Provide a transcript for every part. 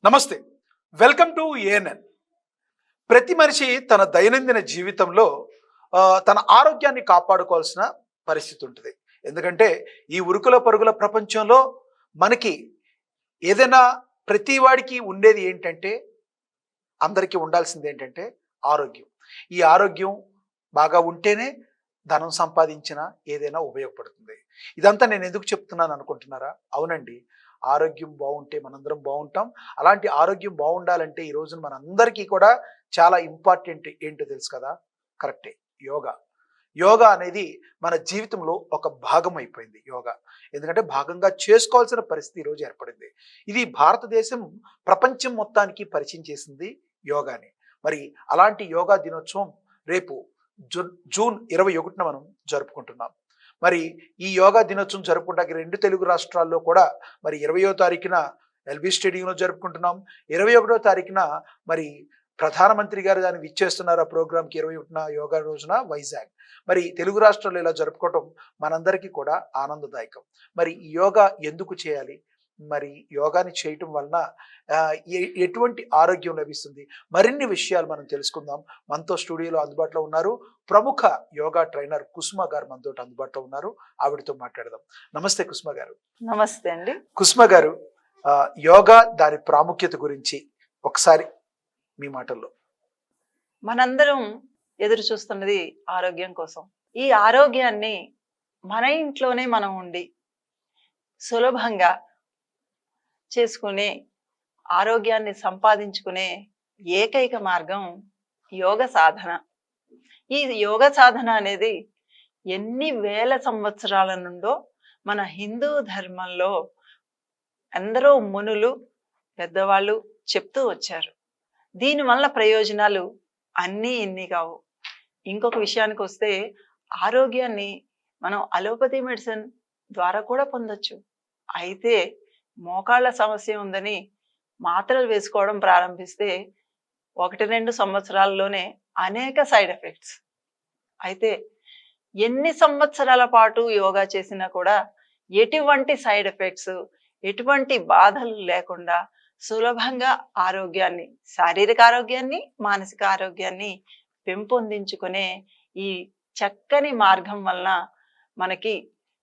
నమస్తే. Welcome to ANN. ప్రతి మనిషి తన దైనందిన జీవితంలో తన ఆరోగ్యాన్ని కాపాడుకోవాల్సిన పరిస్థితి ఉంటుంది. ఎందుకంటే ఈ ఉరుకుల పరుగుల ప్రపంచంలో మనకి ఏదైనా ప్రతి వాడికి ఉండేది ఏంటంటే, అందరికీ ఉండాల్సింది ఏంటంటే ఆరోగ్యం. ఈ ఆరోగ్యం బాగా ఉంటేనే ధనం సంపాదించినా ఏదైనా ఉపయోగపడుతుంది. ఇదంతా నేను ఎందుకు చెప్తున్నాను అనుకుంటున్నారా? అవునండి. ఆరోగ్యం బాగుంటే మనందరం బాగుంటాం. అలాంటి ఆరోగ్యం బాగుండాలంటే ఈ రోజున మనందరికీ కూడా చాలా ఇంపార్టెంట్ ఏంటో తెలుసు కదా? కరెక్టే. యోగా. యోగా అనేది మన జీవితంలో ఒక భాగం అయిపోయింది యోగా. ఎందుకంటే భాగంగా చేసుకోవాల్సిన పరిస్థితి ఈరోజు ఏర్పడింది. ఇది భారతదేశం ప్రపంచం మొత్తానికి పరిచయం చేసింది యోగాని. మరి అలాంటి యోగా దినోత్సవం రేపు జూన్ 21న మనం జరుపుకుంటున్నాం. మరి ఈ యోగా దినోత్సవం జరుపుకుంటానికి 2 తెలుగు రాష్ట్రాల్లో కూడా మరి 20వ తారీఖున ఎల్బీ స్టేడియంలో జరుపుకుంటున్నాం. 21వ తారీఖున మరి ప్రధానమంత్రి గారు దాన్ని విచ్చేస్తున్నారు ఆ ప్రోగ్రామ్‌కి 21న యోగా రోజున వైజాగ్. మరి తెలుగు రాష్ట్రాల్లో ఇలా జరుపుకోవటం మనందరికీ కూడా ఆనందదాయకం. మరి ఈ యోగా ఎందుకు చేయాలి? మరి యోగాని చేయటం వలన ఎటువంటి ఆరోగ్యం లభిస్తుంది? మరిన్ని విషయాలు మనం తెలుసుకుందాం. మనతో స్టూడియోలో అందుబాటులో ఉన్నారు ప్రముఖ యోగా ట్రైనర్ కుసుమ గారు మనతోటి అందుబాటులో ఉన్నారు. ఆవిడతో మాట్లాడదాం. నమస్తే కుసుమ గారు. నమస్తే అండి. కుసుమ గారు, యోగా దాని ప్రాముఖ్యత గురించి ఒకసారి మీ మాటల్లో. మనందరం ఎదురు చూస్తున్నది ఆరోగ్యం కోసం. ఈ ఆరోగ్యాన్ని మన ఇంట్లోనే మనం ఉండి సులభంగా చేసుకునే ఆరోగ్యాన్ని సంపాదించుకునే ఏకైక మార్గం యోగ సాధన. ఈ యోగ సాధన అనేది ఎన్ని వేల సంవత్సరాల నుండో మన హిందూ ధర్మంలో ఎందరో మునులు పెద్దవాళ్ళు చెప్తూ వచ్చారు. దీనివల్ల ప్రయోజనాలు అన్నీ ఇన్ని కావు. ఇంకొక విషయానికి వస్తే ఆరోగ్యాన్ని మనం అలోపతి మెడిసిన్ ద్వారా కూడా పొందొచ్చు. అయితే మోకాళ్ళ సమస్య ఉందని మాత్రలు వేసుకోవడం ప్రారంభిస్తే 1-2 సంవత్సరాల్లోనే అనేక సైడ్ ఎఫెక్ట్స్. అయితే ఎన్ని సంవత్సరాల పాటు యోగా చేసినా కూడా ఎటువంటి సైడ్ ఎఫెక్ట్స్, ఎటువంటి బాధలు లేకుండా సులభంగా ఆరోగ్యాన్ని, శారీరక ఆరోగ్యాన్ని, మానసిక ఆరోగ్యాన్ని పెంపొందించుకునే ఈ చక్కని మార్గం వలన మనకి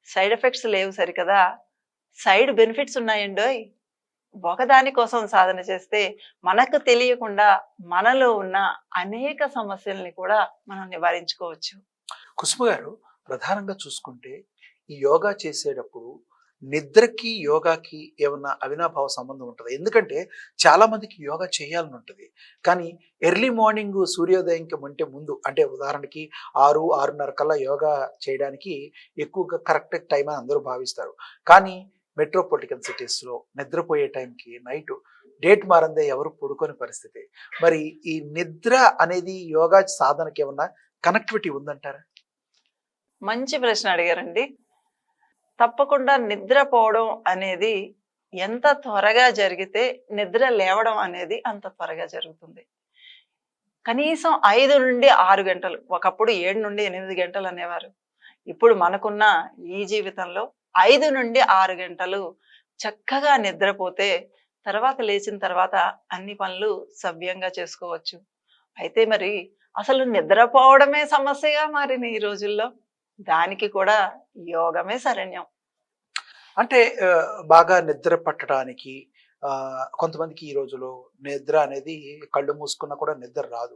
సైడ్ ఎఫెక్ట్స్ లేవు సరికదా, సైడ్ బెనిఫిట్స్ ఉన్నాయండోయ్. ఒకదాని కోసం సాధన చేస్తే మనకు తెలియకుండా మనలో ఉన్న అనేక సమస్యల్ని కూడా మనం నివారించుకోవచ్చు. కుసుమ గారు, ప్రధానంగా చూసుకుంటే ఈ యోగా చేసేటప్పుడు నిద్రకి యోగాకి ఏమన్నా అవినాభావ సంబంధం ఉంటది? ఎందుకంటే చాలా మందికి యోగా చేయాలని ఉంటది. కానీ ఎర్లీ మార్నింగ్ సూర్యోదయంకి అంటే ముందు, అంటే ఉదాహరణకి 6, 6:30 కల్లా యోగా చేయడానికి ఎక్కువగా కరెక్ట్ టైం అని అందరూ భావిస్తారు. కానీ మెట్రోపాలిటన్ సిటీస్‌లో నిద్రపోయే టైంకి నైట్ డేట్ మారందే ఎవరు పడుకోని పరిస్థితి. మరి ఈ నిద్ర అనేది యోగా సాధనకి ఏమన్నా కనెక్టివిటీ ఉందంటారా? మంచి ప్రశ్న అడిగారండి. తప్పకుండా నిద్రపోవడం అనేది ఎంత త్వరగా జరిగితే నిద్ర లేవడం అనేది అంత త్వరగా జరుగుతుంది. కనీసం 5-6 గంటలు, ఒకప్పుడు 7-8 గంటలు అనేవారు. ఇప్పుడు మనకున్న ఈ జీవితంలో 5-6 గంటలు చక్కగా నిద్రపోతే తర్వాత లేచిన తర్వాత అన్ని పనులు సవ్యంగా చేసుకోవచ్చు. అయితే మరి అసలు నిద్రపోవడమే సమస్యగా మారిన ఈ రోజుల్లో దానికి కూడా యోగమే శరణ్యం. అంటే బాగా నిద్ర పట్టడానికి కొంతమందికి ఈ రోజులో నిద్ర అనేది కళ్ళు మూసుకున్నా కూడా నిద్ర రాదు.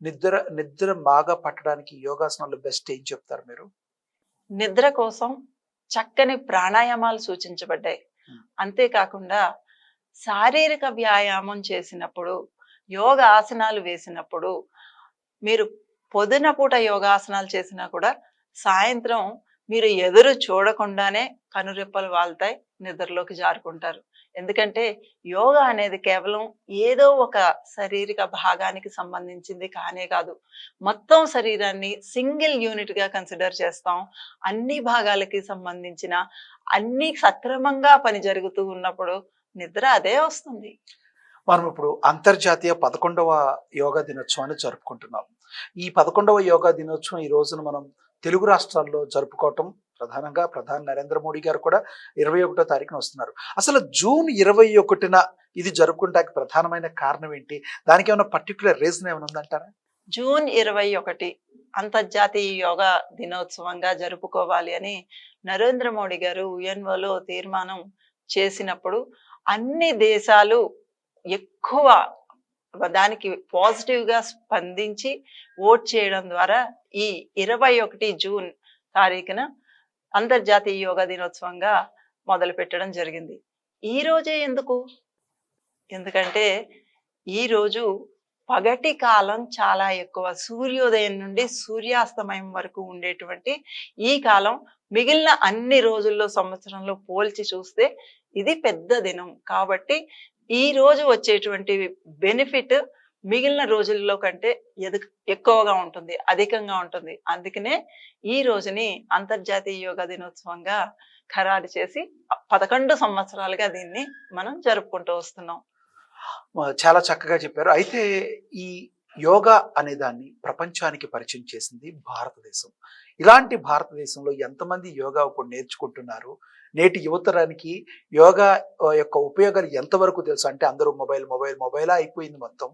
నిద్ర నిద్ర బాగా పట్టడానికి యోగాసనాలు బెస్ట్ ఏం చెప్తారు మీరు? నిద్ర కోసం చక్కని ప్రాణాయామాలు సూచించబడ్డాయి. అంతేకాకుండా శారీరక వ్యాయామం చేసినప్పుడు, యోగ ఆసనాలు వేసినప్పుడు, మీరు పొద్దున పూట యోగాసనాలు చేసినా కూడా సాయంత్రం మీరు ఎదురు చూడకుండానే కనురెప్పలు వాల్తాయి, నిద్రలోకి జారుకుంటారు. ఎందుకంటే యోగా అనేది కేవలం ఏదో ఒక శారీరక భాగానికి సంబంధించింది కానే కాదు. మొత్తం శరీరాన్ని సింగిల్ యూనిట్గా కన్సిడర్ చేస్తాం. అన్ని భాగాలకి సంబంధించిన అన్ని సక్రమంగా పని జరుగుతూ ఉన్నప్పుడు నిద్ర అదే వస్తుంది. మనం ఇప్పుడు అంతర్జాతీయ 11వ యోగా దినోత్సవాన్ని జరుపుకుంటున్నాం. ఈ 11వ యోగా దినోత్సవం ఈ రోజున మనం తెలుగు రాష్ట్రాల్లో జరుపుకోవటం ప్రధానంగా ప్రధాని నరేంద్ర మోడీ గారు కూడా 21వ తారీఖున వస్తున్నారు. అసలు జూన్ 21న ఇది జరుపుకుంటానికి ప్రధానమైన కారణం ఏంటి? దానికి ఏమైనా పర్టిక్యులర్ రీజన్ ఏమైనా ఉందంటారా? జూన్ 21 అంతర్జాతీయ యోగా దినోత్సవంగా జరుపుకోవాలి అని నరేంద్ర మోడీ గారు యుఎన్ఓలో తీర్మానం చేసినప్పుడు అన్ని దేశాలు ఎక్కువ దానికి పాజిటివ్ గా స్పందించి ఓట్ చేయడం ద్వారా ఈ 21 జూన్ తారీఖున అంతర్జాతీయ యోగా దినోత్సవంగా మొదలు పెట్టడం జరిగింది. ఈ రోజే ఎందుకు? ఎందుకంటే ఈ రోజు పగటి కాలం చాలా ఎక్కువ, సూర్యోదయం నుండి సూర్యాస్తమయం వరకు ఉండేటువంటి ఈ కాలం మిగిలిన అన్ని రోజుల్లో సంవత్సరంలో పోల్చి చూస్తే ఇది పెద్ద దినం. కాబట్టి ఈ రోజు వచ్చేటువంటి బెనిఫిట్ మిగిలిన రోజుల్లో కంటే ఎక్కువగా ఉంటుంది, అధికంగా ఉంటుంది. అందుకనే ఈ రోజుని అంతర్జాతీయ యోగా దినోత్సవంగా ఖరారు చేసి 11 సంవత్సరాలుగా దీన్ని మనం జరుపుకుంటూ వస్తున్నాం. చాలా చక్కగా చెప్పారు. అయితే ఈ యోగా అనే దాన్ని ప్రపంచానికి పరిచయం చేసింది భారతదేశం. ఇలాంటి భారతదేశంలో ఎంతమంది యోగా ఇప్పుడు నేర్చుకుంటున్నారు? నేటి యువతరానికి యోగా యొక్క ఉపయోగాలు ఎంతవరకు తెలుసు? అంటే అందరూ మొబైల్ అయిపోయింది మొత్తం.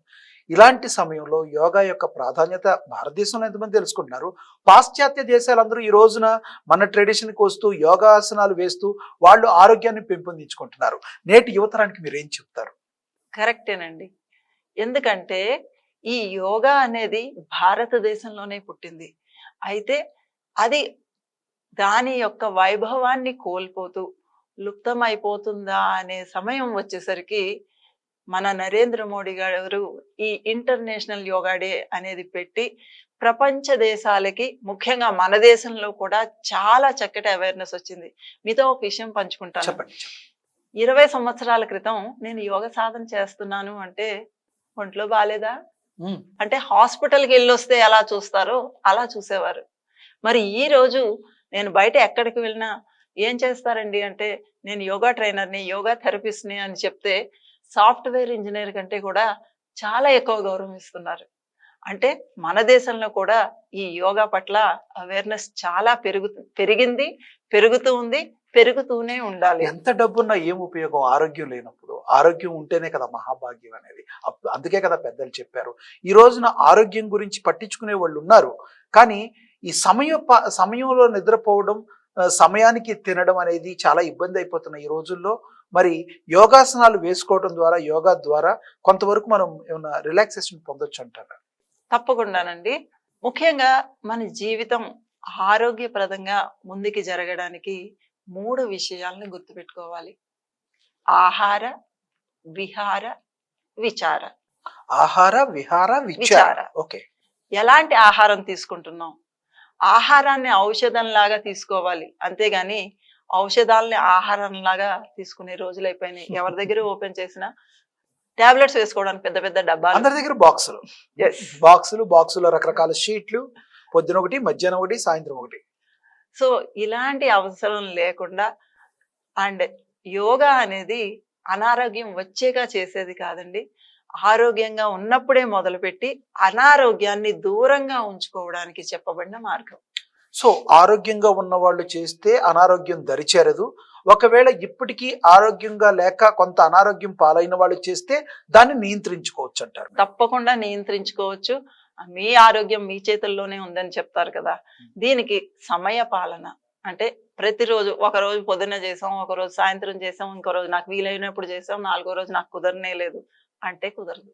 ఇలాంటి సమయంలో యోగా యొక్క ప్రాధాన్యత భారతదేశంలో ఎంతమంది తెలుసుకుంటున్నారు? పాశ్చాత్య దేశాలందరూ ఈ రోజున మన ట్రెడిషన్కి వస్తూ యోగాసనాలు వేస్తూ వాళ్ళు ఆరోగ్యాన్ని పెంపొందించుకుంటున్నారు. నేటి యువతరానికి మీరు ఏం చెప్తారు? కరెక్టేనండి. ఎందుకంటే ఈ యోగా అనేది భారతదేశంలోనే పుట్టింది. అయితే అది దాని యొక్క వైభవాన్ని కోల్పోతూ లుప్తమైపోతుందా అనే సమయం వచ్చేసరికి మన నరేంద్ర మోడీ గారు ఈ ఇంటర్నేషనల్ యోగా డే అనేది పెట్టి ప్రపంచ దేశాలకి, ముఖ్యంగా మన దేశంలో కూడా చాలా చక్కటి అవేర్నెస్ వచ్చింది. మీతో ఒక విషయం పంచుకుంటాను. చెప్పండి. 20 సంవత్సరాల క్రితం నేను యోగ సాధన చేస్తున్నాను అంటే ఒంట్లో బాలేదా అంటే హాస్పిటల్కి వెళ్ళొస్తే ఎలా చూస్తారో అలా చూసేవారు. మరి ఈ రోజు నేను బయట ఎక్కడికి వెళ్ళినా ఏం చేస్తారండి అంటే నేను యోగా ట్రైనర్ని, యోగా థెరపిస్ట్ని అని చెప్తే సాఫ్ట్వేర్ ఇంజనీర్ కంటే కూడా చాలా ఎక్కువ గౌరవం ఇస్తున్నారు. అంటే మన దేశంలో కూడా ఈ యోగా పట్ల అవేర్నెస్ చాలా పెరిగింది, పెరుగుతూ ఉంది, పెరుగుతూనే ఉండాలి. ఎంత డబ్బున్నా ఏం ఉపయోగం ఆరోగ్యం లేనప్పుడు? ఆరోగ్యం ఉంటేనే కదా మహాభాగ్యం అనేది. అందుకే కదా పెద్దలు చెప్పారు. ఈ రోజున ఆరోగ్యం గురించి పట్టించుకునే వాళ్ళు ఉన్నారు, కానీ ఈ సమయంలో నిద్రపోవడం, సమయానికి తినడం అనేది చాలా ఇబ్బంది అయిపోతున్న ఈ రోజుల్లో మరి యోగాసనాలు వేసుకోవడం ద్వారా, యోగా ద్వారా కొంతవరకు మనం ఏమైనా రిలాక్సేషన్ పొందొచ్చు అంటారా? తప్పకుండానండి. ముఖ్యంగా మన జీవితం ఆరోగ్యప్రదంగా ముందుకి జరగడానికి 3 విషయాలను గుర్తుపెట్టుకోవాలి. ఆహార, విహార, విచార. ఆహార, విహార, విచార. ఓకే. ఎలాంటి ఆహారం తీసుకుంటున్నాం? ఆహారాన్ని ఔషధంలాగా తీసుకోవాలి, అంతేగాని ఔషధాలని ఆహారంలాగా తీసుకునే రోజులు అయిపోయినాయి. ఎవరి దగ్గర ఓపెన్ చేసినా టాబ్లెట్స్ వేసుకోవడానికి పెద్ద పెద్ద డబ్బాలు, అందరి దగ్గర బాక్సులు రకరకాల షీట్లు, పొద్దున ఒకటి, మధ్యాహ్నం ఒకటి, సాయంత్రం ఒకటి. సో ఇలాంటి అవసరం లేకుండా, అండ్ యోగా అనేది అనారోగ్యం వచ్చేగా చేసేది కాదండి. ఆరోగ్యంగా ఉన్నప్పుడే మొదలుపెట్టి అనారోగ్యాన్ని దూరంగా ఉంచుకోవడానికి చెప్పబడిన మార్గం. సో ఆరోగ్యంగా ఉన్న వాళ్ళు చేస్తే అనారోగ్యం దరిచేరదు. ఒకవేళ ఇప్పటికీ ఆరోగ్యంగా లేక కొంత అనారోగ్యం పాలైన వాళ్ళు చేస్తే దాన్ని నియంత్రించుకోవచ్చు అంటారు. తప్పకుండా నియంత్రించుకోవచ్చు. మీ ఆరోగ్యం మీ చేతుల్లోనే ఉందని చెప్తారు కదా. దీనికి సమయ పాలన అంటే ప్రతిరోజు, ఒకరోజు పొద్దున్న చేసాం, ఒకరోజు సాయంత్రం చేసాం, ఇంకో రోజు నాకు వీలైనప్పుడు చేసాం, 4వ రోజు నాకు కుదరనే లేదు అంటే కుదరదు.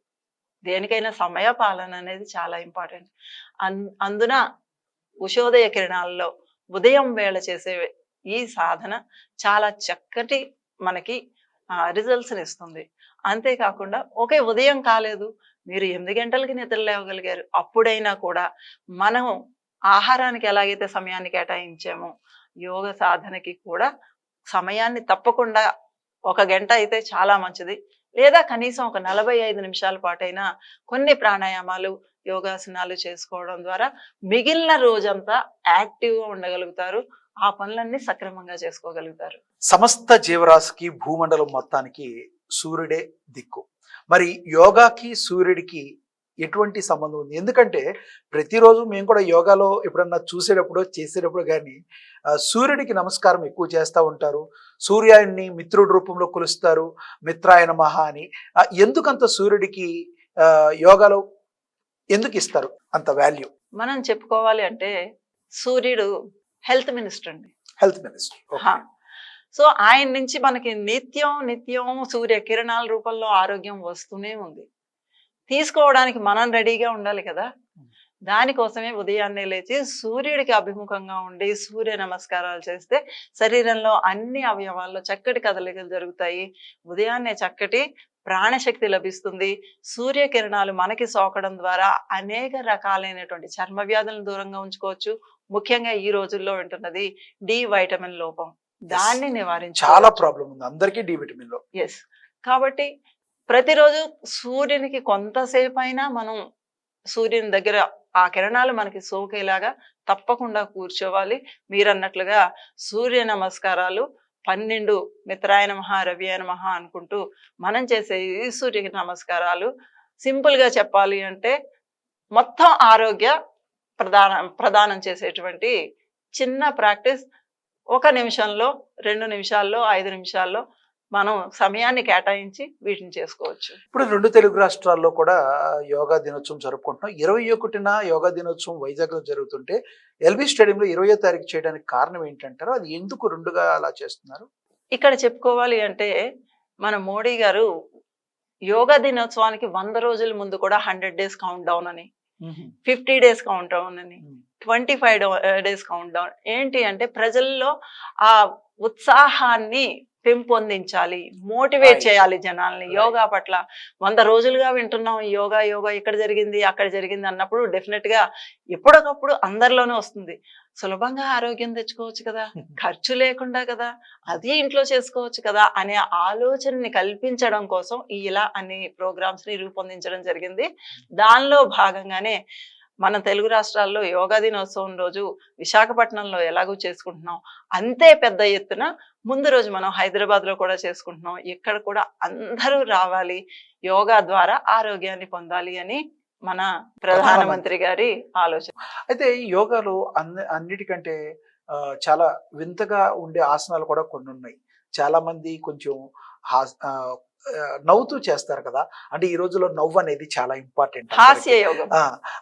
దేనికైనా సమయ పాలన అనేది చాలా ఇంపార్టెంట్. అందున ఉషోదయ కిరణాల్లో ఉదయం వేళ చేసే ఈ సాధన చాలా చక్కటి మనకి రిజల్ట్స్ని ఇస్తుంది. అంతేకాకుండా ఒకే ఉదయం కాలేదు, మీరు 8 గంటలకి నిద్ర లేవగలిగారు, అప్పుడైనా కూడా మనం ఆహారానికి ఎలాగైతే సమయాన్ని కేటాయించామో యోగ సాధనకి కూడా సమయాన్ని తప్పకుండా 1 గంట అయితే చాలా మంచిది, లేదా కనీసం ఒక 45 నిమిషాల పాటైనా కొన్ని ప్రాణాయామాలు, యోగాసనాలు చేసుకోవడం ద్వారా మిగిలిన రోజంతా యాక్టివ్గా ఉండగలుగుతారు. ఆ పనులన్నీ సక్రమంగా చేసుకోగలుగుతారు. సమస్త జీవరాశికి, భూమండలం మొత్తానికి సూర్యుడే దిక్కు. మరి యోగాకి, సూర్యుడికి ఎటువంటి సంబంధం ఉంది? ఎందుకంటే ప్రతిరోజు మేము కూడా యోగాలో ఎప్పుడన్నా చూసేటప్పుడు, చేసేటప్పుడు గానీ సూర్యుడికి నమస్కారం ఎక్కువ చేస్తా ఉంటారు. సూర్యుడిని మిత్రుడి రూపంలో కొలుస్తారు. మిత్రాయ నమః అని. ఎందుకంత సూర్యుడికి యోగాలో ఎందుకిస్తారు అంత వాల్యూ? మనం చెప్పుకోవాలి అంటే సూర్యుడు హెల్త్ మినిస్టర్ అండి. Health minister. హా. సో ఆయన నుంచి మనకి నిత్యం నిత్యం సూర్య కిరణాల రూపంలో ఆరోగ్యం వస్తూనే ఉంది. తీసుకోవడానికి మనం రెడీగా ఉండాలి కదా. దానికోసమే ఉదయాన్నే లేచి సూర్యుడికి అభిముఖంగా ఉండి సూర్య నమస్కారాలు చేస్తే శరీరంలో అన్ని అవయవాల్లో చక్కటి కదలికలు జరుగుతాయి. ఉదయాన్నే చక్కటి ప్రాణశక్తి లభిస్తుంది. సూర్యకిరణాలు మనకి సోకడం ద్వారా అనేక రకాలైనటువంటి చర్మ వ్యాధులను దూరంగా ఉంచుకోవచ్చు. ముఖ్యంగా ఈ రోజుల్లో ఉంటున్నది డి వైటమిన్ లోపం, దాన్ని చాలా నివారించాలి. ప్రాబ్లం ఉంది అందరికీ డి విటమిన్ లో. ఎస్. కాబట్టి ప్రతిరోజు సూర్యునికి కొంతసేపు అయినా మనం సూర్యుని దగ్గర ఆ కిరణాలు మనకి సోకేలాగా తప్పకుండా కూర్చోవాలి. మీరన్నట్లుగా సూర్య నమస్కారాలు 12 మిత్రాయ నమః రవియాయ నమః అనుకుంటూ మనం చేసే ఈ సూర్య నమస్కారాలు సింపుల్ గా చెప్పాలి అంటే మొత్తం ఆరోగ్య ప్రదానం చేసేటువంటి చిన్న ప్రాక్టీస్. 1 నిమిషంలో, 2 నిమిషాల్లో, 5 నిమిషాల్లో మనం సమయాన్ని కేటాయించి వీటిని చేసుకోవచ్చు. ఇప్పుడు 2 తెలుగు రాష్ట్రాల్లో కూడా యోగా దినోత్సవం జరుపుకుంటున్నాం. 21న యోగా దినోత్సవం వైజాగ్‌లో జరుగుతుంటే ఎల్బీ స్టేడియంలో 20వ తారీఖు చేయడానికి కారణం ఏంటంటారు? అది ఎందుకు 2గా అలా చేస్తున్నారు? ఇక్కడ చెప్పుకోవాలి అంటే మన మోడీ గారు యోగా దినోత్సవానికి 100 రోజుల ముందు కూడా 100 డేస్ కౌంట్ డౌన్ అని, 50 డేస్ కౌంట్ డౌన్ అని, 25 డేస్ కౌంట్ డౌన్. ఏంటి అంటే ప్రజల్లో ఆ ఉత్సాహాన్ని పెంపొందించాలి, మోటివేట్ Right. చేయాలి జనాల్ని Right. యోగా పట్ల. 100 రోజులుగా వింటున్నాం యోగా యోగా ఇక్కడ జరిగింది అక్కడ జరిగింది అన్నప్పుడు డెఫినెట్ గా ఎప్పటికప్పుడు అందరిలోనే వస్తుంది. సులభంగా ఆరోగ్యం తెచ్చుకోవచ్చు కదా, ఖర్చు లేకుండా కదా, అది ఇంట్లో చేసుకోవచ్చు కదా అనే ఆలోచనని కల్పించడం కోసం ఇలా అన్ని ప్రోగ్రామ్స్ ని రూపొందించడం జరిగింది. దానిలో భాగంగానే మన తెలుగు రాష్ట్రాల్లో యోగా దినోత్సవం రోజు విశాఖపట్నంలో ఎలాగూ చేసుకుంటున్నాం, అంతే పెద్ద ఎత్తున ముందు రోజు మనం హైదరాబాద్ లో కూడా చేసుకుంటున్నాం. ఇక్కడ కూడా అందరూ రావాలి, యోగా ద్వారా ఆరోగ్యాన్ని పొందాలి అని మన ప్రధానమంత్రి గారి ఆలోచన. అయితే ఈ యోగాలో అన్నిటికంటే చాలా వింతగా ఉండే ఆసనాలు కూడా కొన్ని ఉన్నాయి. చాలా మంది కొంచెం నవ్వుతూ చేస్తారు కదా. అంటే ఈ రోజుల్లో నవ్వు అనేది చాలా ఇంపార్టెంట్. హాస్య యోగం.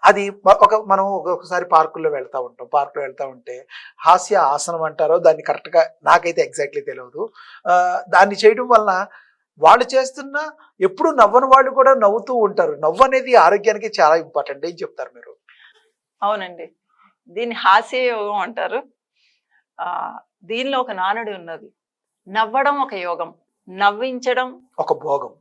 అది మనం ఒక్కొక్కసారి పార్కుల్లో వెళ్తా ఉంటాం. పార్కులో వెళ్తా ఉంటే హాస్య ఆసనం అంటారో దాన్ని కరెక్ట్ గా నాకైతే ఎగ్జాక్ట్లీ తెలియదు. దాన్ని చేయడం వలన వాళ్ళు చేస్తున్న ఎప్పుడు నవ్వని వాళ్ళు కూడా నవ్వుతూ ఉంటారు. నవ్వు అనేది ఆరోగ్యానికి చాలా ఇంపార్టెంట్. ఏం చెప్తారు మీరు? అవునండి, దీన్ని హాస్య యోగం అంటారు. దీనిలో ఒక నానుడి ఉన్నది, నవ్వడం ఒక యోగం, నవ్వించడం ఒక భోగం,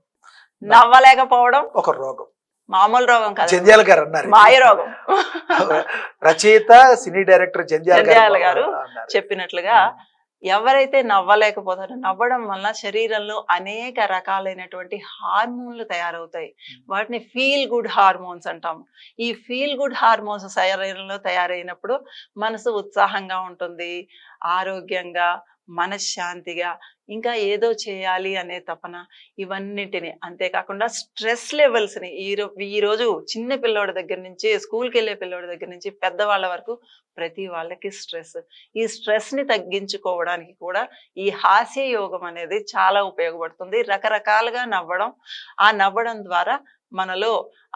నవ్వలేకపోవడం ఒక రోగం. మామూలు రోగం కాదు, జంధ్యాల గారు అన్నారు, మాయ రోగం. రచయిత సినీ డైరెక్టర్ జంధ్యాల గారు చెప్పినట్లుగా ఎవరైతే నవ్వలేకపోతారో, నవ్వడం వల్ల శరీరంలో అనేక రకాలైనటువంటి హార్మోన్లు తయారవుతాయి. వాటిని ఫీల్ గుడ్ హార్మోన్స్ అంటాం. ఈ ఫీల్ గుడ్ హార్మోన్స్ శరీరంలో తయారైనప్పుడు మనసు ఉత్సాహంగా ఉంటుంది, ఆరోగ్యంగా, మనశ్శాంతిగా, ఇంకా ఏదో చేయాలి అనే తపన, ఇవన్నిటిని. అంతేకాకుండా స్ట్రెస్ లెవెల్స్ని ఈరోజు చిన్న పిల్లోడి దగ్గర నుంచి, స్కూల్కి వెళ్ళే పిల్లోడి దగ్గర నుంచి పెద్దవాళ్ళ వరకు ప్రతి వాళ్ళకి స్ట్రెస్. ఈ స్ట్రెస్ని తగ్గించుకోవడానికి కూడా ఈ హాస్య యోగం అనేది చాలా ఉపయోగపడుతుంది. రకరకాలుగా నవ్వడం, ఆ నవ్వడం ద్వారా మనలో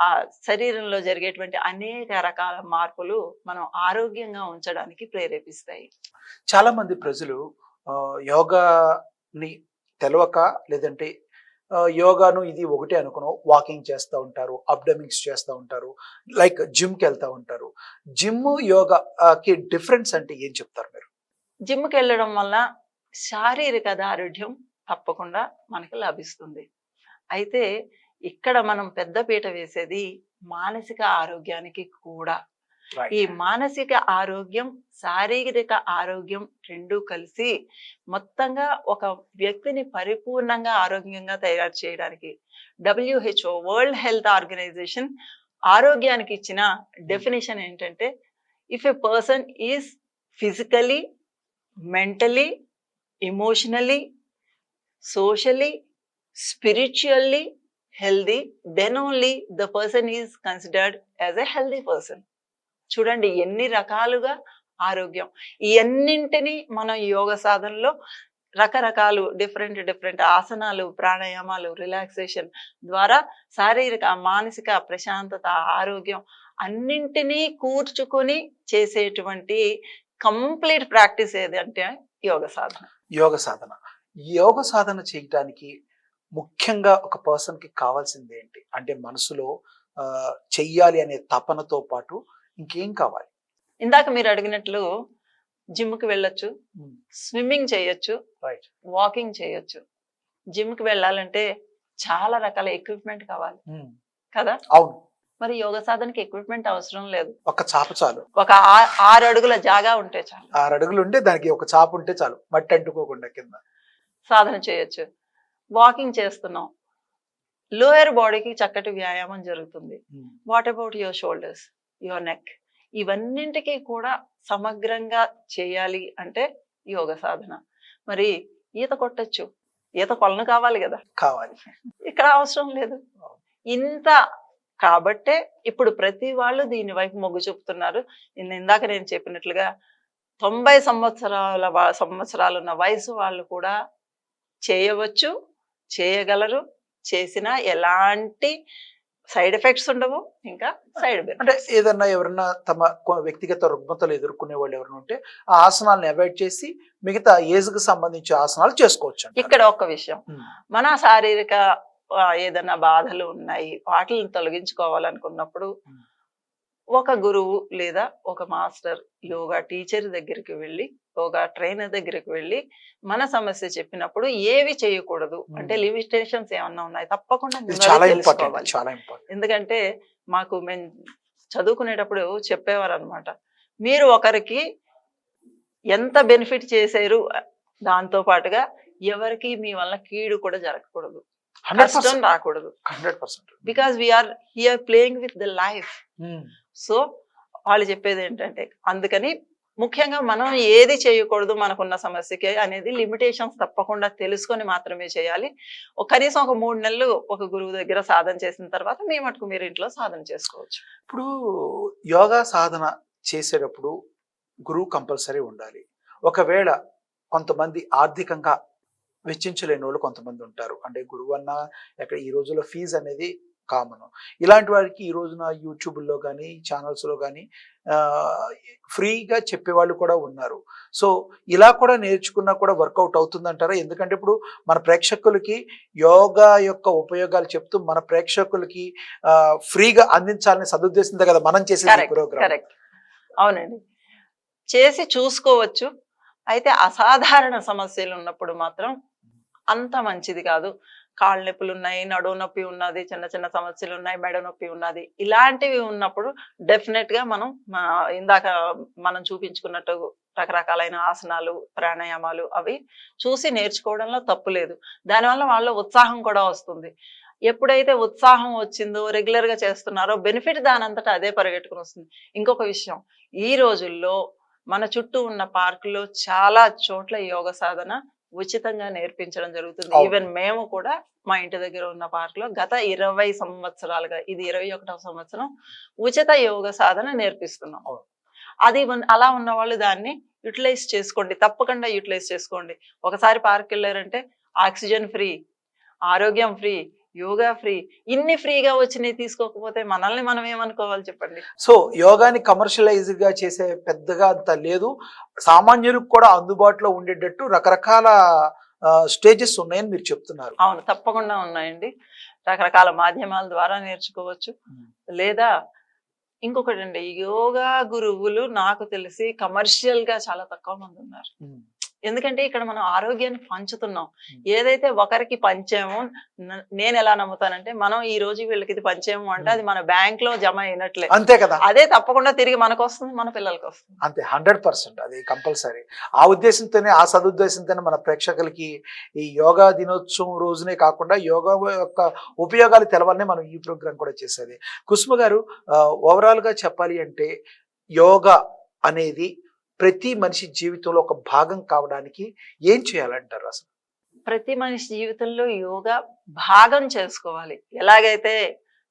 ఆ శరీరంలో జరిగేటువంటి అనేక రకాల మార్పులు మనం ఆరోగ్యంగా ఉంచడానికి ప్రేరేపిస్తాయి. చాలా మంది ప్రజలు యోగాని తెలవక, లేదంటే యోగాను ఇది ఒకటే అనుకుని వాకింగ్ చేస్తూ ఉంటారు, అబ్డమింగ్స్ చేస్తూ ఉంటారు, లైక్ జిమ్కి వెళ్తూ ఉంటారు. జిమ్ యోగాకి డిఫరెన్స్ అంటే ఏం చెప్తారు మీరు? జిమ్కి వెళ్ళడం వల్ల శారీరక దారుఢ్యం తప్పకుండా మనకి లభిస్తుంది. అయితే ఇక్కడ మనం పెద్దపీట వేసేది మానసిక ఆరోగ్యానికి కూడా. ఈ మానసిక ఆరోగ్యం, శారీరక ఆరోగ్యం రెండూ కలిసి మొత్తంగా ఒక వ్యక్తిని పరిపూర్ణంగా ఆరోగ్యంగా తయారు చేయడానికి WHO వరల్డ్ హెల్త్ ఆర్గనైజేషన్ ఆరోగ్యానికి ఇచ్చిన డెఫినేషన్ ఏంటంటే, if a person is physically, mentally, emotionally, socially, spiritually healthy, then only the person is considered as a healthy person. చూడండి ఎన్ని రకాలుగా ఆరోగ్యం. ఈ అన్నింటినీ మనం యోగ సాధనలో రకరకాలు డిఫరెంట్ ఆసనాలు, ప్రాణాయామాలు, రిలాక్సేషన్ ద్వారా శారీరక, మానసిక ప్రశాంతత, ఆరోగ్యం అన్నింటినీ కూర్చుకొని చేసేటువంటి కంప్లీట్ ప్రాక్టీస్ ఏదంటే యోగ సాధన. యోగ సాధన. యోగ సాధన చేయటానికి ముఖ్యంగా ఒక పర్సన్ కి కావాల్సింది ఏంటి? అంటే మనసులో చెయ్యాలి అనే తపనతో పాటు ఇంకేం కావాలి? ఇందాక మీరు అడిగినట్లు జిమ్కి వెళ్ళొచ్చు, స్విమ్మింగ్ చేయొచ్చు, రైట్, వాకింగ్ చేయొచ్చు. జిమ్కి వెళ్ళాలంటే చాలా రకాల ఎక్విప్మెంట్ కావాలి కదా. అవును. మరి యోగ సాధనకి ఎక్విప్మెంట్ అవసరం లేదు. ఒక చాప చాలు. ఒక 6 అడుగుల జాగా ఉంటే చాలు. 6 అడుగులు ఉంటే దానికి ఒక చాప ఉంటే చాలు, మట్టి అంటుకోకుండా కింద సాధన చేయొచ్చు. వాకింగ్ చేస్తున్నాం, లోయర్ బాడీకి చక్కటి వ్యాయామం జరుగుతుంది. What about your shoulders, your neck, ఇవన్నింటికి కూడా సమగ్రంగా చేయాలి అంటే యోగ సాధన. మరి ఈత కొట్టచ్చు, ఈత కొలను కావాలి కదా, కావాలి. ఇక్కడ అవసరం లేదు. ఇంత కాబట్టే ఇప్పుడు ప్రతి వాళ్ళు దీని వైపు మొగ్గు చూపుతున్నారు. ఇందాక నేను చెప్పినట్లుగా 90 సంవత్సరాలు ఉన్న వయసు వాళ్ళు కూడా చేయవచ్చు, చేయగలరు. చేసినా ఎలాంటి సైడ్ ఎఫెక్ట్స్ ఉండవు, ఇంకా సైడ్ అంటే ఏదన్నా ఎవరన్నా తమ వ్యక్తిగత రుగ్మతలు ఎదుర్కొనే వాళ్ళు ఎవరైనా ఉంటే ఆ ఆసనాలను అవాయిడ్ చేసి మిగతా ఏజ్ కి సంబంధించి ఆసనాలు చేసుకోవచ్చు. ఇక్కడ ఒక విషయం, మన శారీరక ఏదైనా బాధలు ఉన్నాయి, వాటిని తొలగించుకోవాలనుకున్నప్పుడు ఒక గురువు లేదా ఒక మాస్టర్, యోగా టీచర్ దగ్గరికి వెళ్ళి, యోగా ట్రైనర్ దగ్గరికి వెళ్ళి మన సమస్య చెప్పినప్పుడు ఏవి చేయకూడదు అంటే లిమిటేషన్స్ ఏమన్నా ఉన్నాయి తప్పకుండా తెలుసుకోవాలి. ఎందుకంటే మేము చదువుకునేటప్పుడు చెప్పేవారు అనమాట, మీరు ఒకరికి ఎంత బెనిఫిట్ చేశారు దాంతో పాటుగా ఎవరికి మీ వల్ల కీడు కూడా జరగకూడదు, కష్టం రాకూడదు. 100%. Because we are here playing with the life. So వాళ్ళు చెప్పేది ఏంటంటే, అందుకని ముఖ్యంగా మనం ఏది చేయకూడదు మనకున్న సమస్యకి అనేది లిమిటేషన్స్ తప్పకుండా తెలుసుకొని మాత్రమే చేయాలి. కనీసం ఒక 3 నెలలు ఒక గురువు దగ్గర సాధన చేసిన తర్వాత మీ మటుకు మీరు ఇంట్లో సాధన చేసుకోవచ్చు. ఇప్పుడు యోగా సాధన చేసేటప్పుడు గురువు కంపల్సరీ ఉండాలి. ఒకవేళ కొంతమంది ఆర్థికంగా వెచ్చించలేని వాళ్ళు కొంతమంది ఉంటారు. అంటే గురువు అన్న ఎక్కడ ఈ రోజుల్లో ఫీజు అనేది కామన్. ఇలాంటి వారికి ఈ రోజున యూట్యూబ్లో కానీ ఛానల్స్లో కానీ ఫ్రీగా చెప్పేవాళ్ళు కూడా ఉన్నారు. సో ఇలా కూడా నేర్చుకున్నా కూడా వర్కౌట్ అవుతుందంటారా? ఎందుకంటే ఇప్పుడు మన ప్రేక్షకులకి యోగా యొక్క ఉపయోగాలు చెప్తూ మన ప్రేక్షకులకి ఫ్రీగా అందించాలనే సదుద్దేశంతో కదా మనం చేసే ప్రోగ్రామ్. అవునండి, చేసి చూసుకోవచ్చు. అయితే అసాధారణ సమస్యలు ఉన్నప్పుడు మాత్రం అంత మంచిది కాదు. కాళ్ళ నొప్పులు ఉన్నాయి, నడువు నొప్పి ఉన్నది, చిన్న చిన్న సమస్యలు ఉన్నాయి, మెడ నొప్పి ఉన్నది, ఇలాంటివి ఉన్నప్పుడు డెఫినెట్ గా మనం ఇందాక మనం చూపించుకున్నట్టు రకరకాలైన ఆసనాలు, ప్రాణాయామాలు అవి చూసి నేర్చుకోవడంలో తప్పు లేదు. దానివల్ల వాళ్ళ ఉత్సాహం కూడా వస్తుంది. ఎప్పుడైతే ఉత్సాహం వచ్చిందో, రెగ్యులర్ గా చేస్తున్నారో బెనిఫిట్ దానంతటా అదే పరిగెట్టుకుని వస్తుంది. ఇంకొక విషయం, ఈ రోజుల్లో మన చుట్టూ ఉన్న పార్కుల్లో చాలా చోట్ల యోగ సాధన ఉచితంగా నేర్పించడం జరుగుతుంది. ఈవెన్ మేము కూడా మా ఇంటి దగ్గర ఉన్న పార్క్ లో గత 20 సంవత్సరాలుగా, ఇది 21వ సంవత్సరం, ఉచిత యోగ సాధన నేర్పిస్తున్నాం. అది అలా ఉన్న వాళ్ళు దాన్ని యూటిలైజ్ చేసుకోండి, తప్పకుండా యూటిలైజ్ చేసుకోండి. ఒకసారి పార్క్ వెళ్ళారంటే ఆక్సిజన్ ఫ్రీ, ఆరోగ్యం ఫ్రీ, యోగా ఫ్రీ. ఇన్ని ఫ్రీగా వచ్చినాయి తీసుకోకపోతే మనల్ని మనం ఏమనుకోవాలి చెప్పండి. సో యోగాని కమర్షియలైజ్ గా చేసే పెద్దగా అంత లేదు, సామాన్యులకు కూడా అందుబాటులో ఉండేటట్టు రకరకాల స్టేజెస్ ఉన్నాయని మీరు చెప్తున్నారు. అవును, తప్పకుండా ఉన్నాయండి. రకరకాల మాధ్యమాల ద్వారా నేర్చుకోవచ్చు. లేదా ఇంకొకటి అండి, యోగా గురువులు నాకు తెలిసి కమర్షియల్ గా చాలా తక్కువ మంది ఉన్నారు. ఎందుకంటే ఇక్కడ మనం ఆరోగ్యాన్ని పంచుతున్నాం. ఏదైతే ఒకరికి పంచామో, నేను ఎలా నమ్ముతానంటే, మనం ఈ రోజు వీళ్ళకి ఇది పంచాము అంటే అది మన బ్యాంక్ లో జమ అయినట్లే, అంతే కదా. అదే తప్పకుండా తిరిగి మనకు వస్తుంది, మన పిల్లలకి వస్తుంది. అంతే, 100%. అది కంపల్సరీ. ఆ ఉద్దేశంతోనే, ఆ సదుద్దేశంతోనే మన ప్రేక్షకులకి ఈ యోగా దినోత్సవం రోజునే కాకుండా యోగా యొక్క ఉపయోగాలు తెలవాలని మనం ఈ ప్రోగ్రాం కూడా చేసేది. కుసుమ గారు, ఓవరాల్ గా చెప్పాలి అంటే యోగా అనేది ప్రతి మనిషి జీవితంలో ఒక భాగం కావడానికి ఏం చేయాలంటారు అసలు? ప్రతి మనిషి జీవితంలో యోగా భాగం చేసుకోవాలి. ఎలాగైతే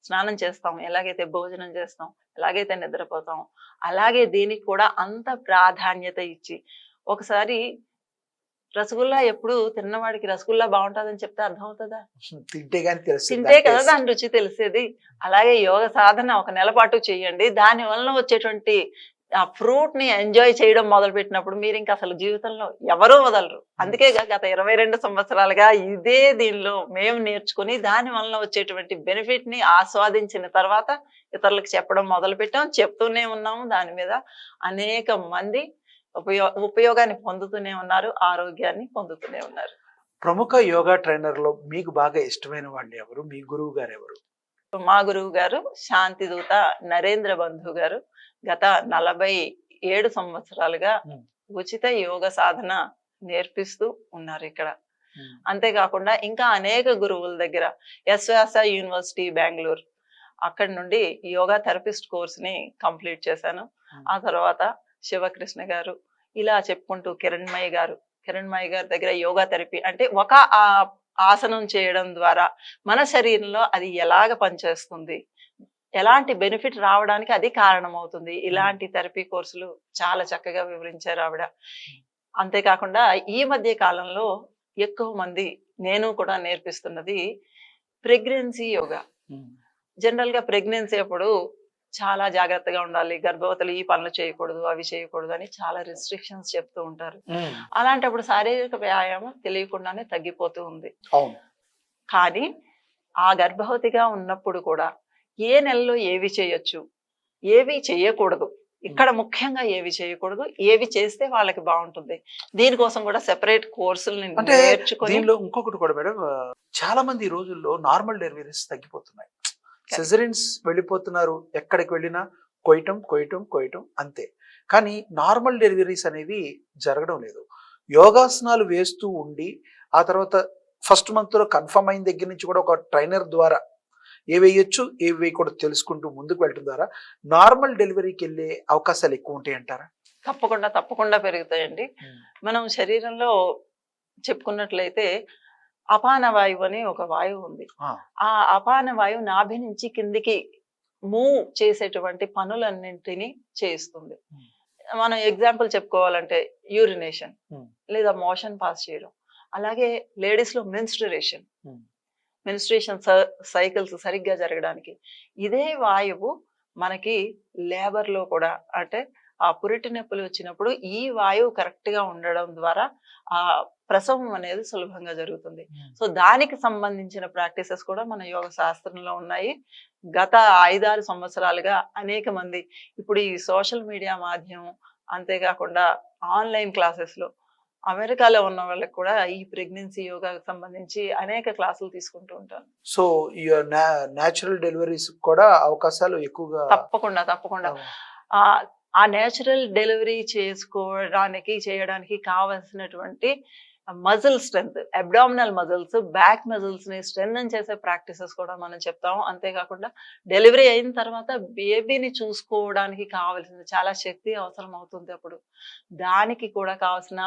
స్నానం చేస్తాం, ఎలాగైతే భోజనం చేస్తాం, ఎలాగైతే నిద్రపోతాం, అలాగే దీనికి కూడా అంత ప్రాధాన్యత ఇచ్చి, ఒకసారి రసగుల్లా ఎప్పుడు తిన్నవాడికి రసగుల్లా బాగుంటుందని చెప్తే అర్థమవుతుందా? తింటే గానీ తెలుస్తుంది తింటే దాని కదా taste. దాని రుచి తెలిసేది. అలాగే యోగ సాధన ఒక నెల పాటు చేయండి. దాని వలన వచ్చేటువంటి ఆ ఫ్రూట్ ని ఎంజాయ్ చేయడం మొదలు పెట్టినప్పుడు మీరు ఇంకా అసలు జీవితంలో ఎవరూ వదలరు. అందుకే గత 22 సంవత్సరాలుగా ఇదే దీనిలో మేము నేర్చుకుని దాని వలన వచ్చేటువంటి బెనిఫిట్ ని ఆస్వాదించిన తర్వాత ఇతరులకు చెప్పడం మొదలు పెట్టాం. చెప్తూనే ఉన్నాము. దాని మీద అనేక మంది ఉపయోగాన్ని పొందుతూనే ఉన్నారు. ఆరోగ్యాన్ని పొందుతూనే ఉన్నారు. ప్రముఖ యోగా ట్రైనర్‌లో మీకు బాగా ఇష్టమైన వాళ్ళు ఎవరు? మీ గురువు గారెవరు? మా గురువు గారు శాంతిదూత నరేంద్ర బంధు గారు గత 47 సంవత్సరాలుగా హ్మ్. ఉచిత యోగ సాధన నేర్పిస్తూ ఉన్నారు ఇక్కడ. హ్మ్. అంతేకాకుండా ఇంకా అనేక గురువుల దగ్గర యశ్వాస యూనివర్సిటీ బెంగళూరు అక్కడి నుండి యోగా థెరపిస్ట్ కోర్స్ని కంప్లీట్ చేశాను. హ్మ్. ఆ తర్వాత శివకృష్ణ గారు, ఇలా చెప్పుకుంటూ కిరణ్మయి గారు దగ్గర యోగా థెరపీ అంటే ఒక ఆసనం చేయడం ద్వారా మన శరీరంలో అది ఎలాగ పనిచేస్తుంది, ఎలాంటి బెనిఫిట్ రావడానికి అది కారణమవుతుంది, ఇలాంటి థెరపీ కోర్సులు చాలా చక్కగా వివరించారు ఆవిడ. అంతేకాకుండా ఈ మధ్య కాలంలో ఎక్కువ మంది నేను కూడా నేర్పిస్తున్నది ప్రెగ్నెన్సీ యోగా. హ్మ్. జనరల్ గా ప్రెగ్నెన్సీ అప్పుడు చాలా జాగ్రత్తగా ఉండాలి, గర్భవతులు ఈ పనులు చేయకూడదు, అవి చేయకూడదు అని చాలా రిస్ట్రిక్షన్స్ చెప్తూ ఉంటారు. హ్మ్. అలాంటప్పుడు శారీరక వ్యాయామం తెలియకుండానే తగ్గిపోతూ ఉంది. అవును. కానీ ఆ గర్భవతిగా ఉన్నప్పుడు కూడా ఏ నెలలో ఏవి చేయొచ్చు, ఏవి చేయకూడదు, ఇక్కడ ముఖ్యంగా ఏవి చేయకూడదు, ఏవి చేస్తే వాళ్ళకి బాగుంటుంది, దీనికోసం కూడా సెపరేట్ కోర్సులు అంటే నేర్చుకొని దీనిలో ఇంకొకటి కూడా మేడం, చాలా మంది ఈ రోజుల్లో నార్మల్ డెలివరీస్ తగ్గిపోతున్నాయి. సిజరిన్స్ వెళ్ళిపోతున్నారు. ఎక్కడికి వెళ్ళినా కొయ్యటం అంతే. కానీ నార్మల్ డెలివరీస్ అనేవి జరగడం లేదు. యోగాసనాలు వేస్తూ ఉండి ఆ తర్వాత ఫస్ట్ మంత్లో కన్ఫర్మ్ అయిన దగ్గర నుంచి కూడా ఒక ట్రైనర్ ద్వారా ఏవి వేయొచ్చు, ఏవి వేయకూడదు తెలుసుకుంటూ ముందుకు వెళ్ళటం ద్వారా నార్మల్ డెలివరీకి వెళ్ళే అవకాశాలు ఎక్కువ ఉంటాయి అంటారా? తప్పకుండా పెరుగుతాయండి. మనం శరీరంలో చెప్పుకున్నట్లయితే అపాన వాయువు అని ఒక వాయువు ఉంది. ఆ అపాన వాయువు నాభి నుంచి కిందికి మూవ్ చేసేటువంటి పనులన్నింటినీ చేయిస్తుంది. మనం ఎగ్జాంపుల్ చెప్పుకోవాలంటే యూరినేషన్ లేదా మోషన్ పాస్ చేయడం, అలాగే లేడీస్ లో మెన్స్ట్రుయేషన్ సైకిల్స్ సరిగ్గా జరగడానికి ఇదే వాయువు మనకి లేబర్ లో కూడా, అంటే ఆ పురిటి నొప్పులు వచ్చినప్పుడు ఈ వాయువు కరెక్ట్ గా ఉండడం ద్వారా ఆ ప్రసవం అనేది సులభంగా జరుగుతుంది. సో దానికి సంబంధించిన ప్రాక్టీసెస్ కూడా మన యోగ శాస్త్రంలో ఉన్నాయి. గత 5-6 సంవత్సరాలుగా అనేక మంది ఇప్పుడు ఈ సోషల్ మీడియా మాధ్యమం, అంతేకాకుండా ఆన్లైన్ క్లాసెస్ లో అమెరికాలో ఉన్న వాళ్ళకి కూడా ఈ ప్రెగ్నెన్సీ యోగాకు సంబంధించి అనేక క్లాసులు తీసుకుంటూ ఉంటాను. సో ఈ న్యాచురల్ డెలివరీస్ కూడా అవకాశాలు ఎక్కువగా తప్పకుండా ఆ నేచురల్ డెలివరీ చేయడానికి కావాల్సినటువంటి muscle strength, abdominal muscles, back muscles ని స్ట్రెంథెన్ చేసే ప్రాక్టీసెస్ కూడా మనం చెప్తాము. అంతేకాకుండా డెలివరీ అయిన తర్వాత బేబీని చూసుకోవడానికి కావాల్సిన చాలా శక్తి అవసరం అవుతుంది. అప్పుడు దానికి కూడా కావాల్సిన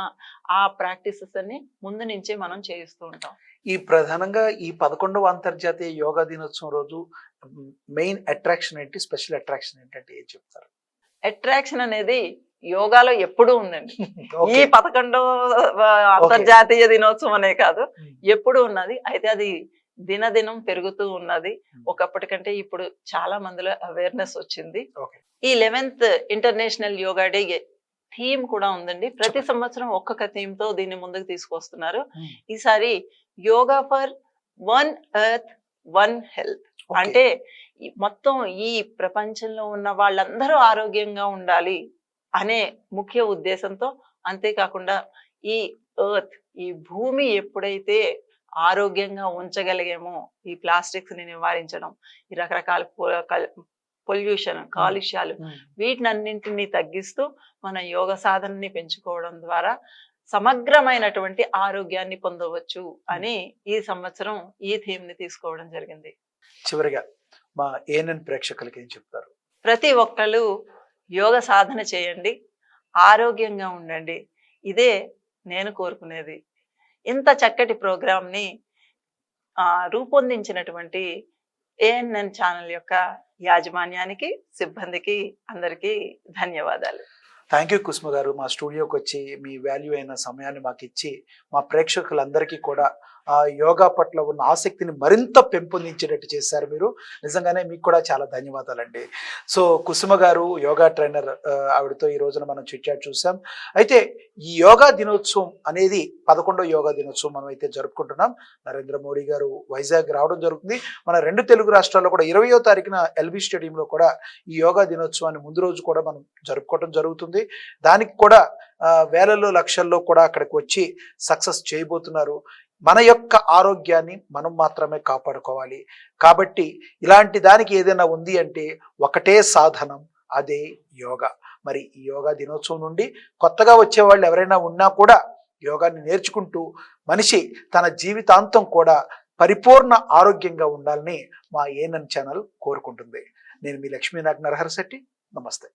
ఆ ప్రాక్టీసెస్ అన్ని ముందు నుంచే మనం చేయిస్తూ ఉంటాం. ఈ ప్రధానంగా ఈ 11వ అంతర్జాతీయ యోగా దినోత్సవం రోజు మెయిన్ అట్రాక్షన్ ఏంటి, స్పెషల్ అట్రాక్షన్ ఏంటంటే ఏం చెప్తారు? అట్రాక్షన్ అనేది యోగాలో ఎప్పుడూ ఉందండి. ఈ 11వ అంతర్జాతీయ దినోత్సవం అనే కాదు, ఎప్పుడు ఉన్నది. అయితే అది దినదినం పెరుగుతూ ఉన్నది. ఒకప్పటికంటే ఇప్పుడు చాలా మందిలో అవేర్నెస్ వచ్చింది. ఈ 11th international yoga day theme కూడా ఉందండి. ప్రతి సంవత్సరం ఒక్కొక్క థీమ్ తో దీన్ని ముందుకు తీసుకొస్తున్నారు. ఈసారి yoga for one earth one health, అంటే మొత్తం ఈ ప్రపంచంలో ఉన్న వాళ్ళందరూ ఆరోగ్యంగా ఉండాలి అనే ముఖ్య ఉద్దేశంతో, అంతేకాకుండా ఈ ఎర్త్, ఈ భూమి ఎప్పుడైతే ఆరోగ్యంగా ఉంచగలిగేమో, ఈ ప్లాస్టిక్స్ ని నివారించడం, ఈ రకరకాల పొల్యూషన్, కాలుష్యాలు, వీటినన్నింటినీ తగ్గిస్తూ మన యోగ సాధనని పెంచుకోవడం ద్వారా సమగ్రమైనటువంటి ఆరోగ్యాన్ని పొందవచ్చు అని ఈ సంవత్సరం ఈ థీమ్ ని తీసుకోవడం జరిగింది. చివరిగా మా ఏఎన్ఎన్ ప్రేక్షకులకి ఏం చెప్తారు? ప్రతి ఒక్కళ్ళు యోగ సాధన చేయండి, ఆరోగ్యంగా ఉండండి. ఇదే నేను కోరుకునేది. ఇంత చక్కటి ప్రోగ్రాంని రూపొందించినటువంటి ఏఎన్ఎన్ ఛానల్ యొక్క యాజమాన్యానికి, సిబ్బందికి అందరికీ ధన్యవాదాలు. థ్యాంక్ యూ కుసుమ గారు. మా స్టూడియోకి వచ్చి మీ వాల్యూ అయిన సమయాన్ని మాకు ఇచ్చి మా ప్రేక్షకులందరికీ కూడా ఆ యోగా పట్ల ఉన్న ఆసక్తిని మరింత పెంపొందించేటట్టు చేశారు మీరు. నిజంగానే మీకు కూడా చాలా ధన్యవాదాలండి. సో కుసుమ గారు యోగా ట్రైనర్, ఆవిడతో ఈ రోజున మనం చిట్చాట్ చూసాం. అయితే ఈ యోగా దినోత్సవం అనేది 11వ యోగా దినోత్సవం మనం అయితే జరుపుకుంటున్నాం. నరేంద్ర మోడీ గారు వైజాగ్ రావడం జరుగుతుంది. మన 2 తెలుగు రాష్ట్రాల్లో కూడా 20వ తారీఖున ఎల్బీ స్టేడియంలో కూడా ఈ యోగా దినోత్సవాన్ని ముందు రోజు కూడా మనం జరుపుకోవడం జరుగుతుంది. దానికి కూడా వేలల్లో లక్షల్లో కూడా అక్కడికి వచ్చి సక్సెస్ చేయబోతున్నారు. మన యొక్క ఆరోగ్యాన్ని మనం మాత్రమే కాపాడుకోవాలి. కాబట్టి ఇలాంటి దానికి ఏదైనా ఉంది అంటే ఒకటే సాధనం, అదే యోగా. మరి ఈ యోగా దినోత్సవం నుండి కొత్తగా వచ్చే వాళ్ళు ఎవరైనా ఉన్నా కూడా యోగాన్ని నేర్చుకుంటూ మనిషి తన జీవితాంతం కూడా పరిపూర్ణ ఆరోగ్యంగా ఉండాలని మా ఏఎన్ఎన్ ఛానల్ కోరుకుంటుంది. నేను మీ లక్ష్మీనారాయణ నరహరి శెట్టి. నమస్తే.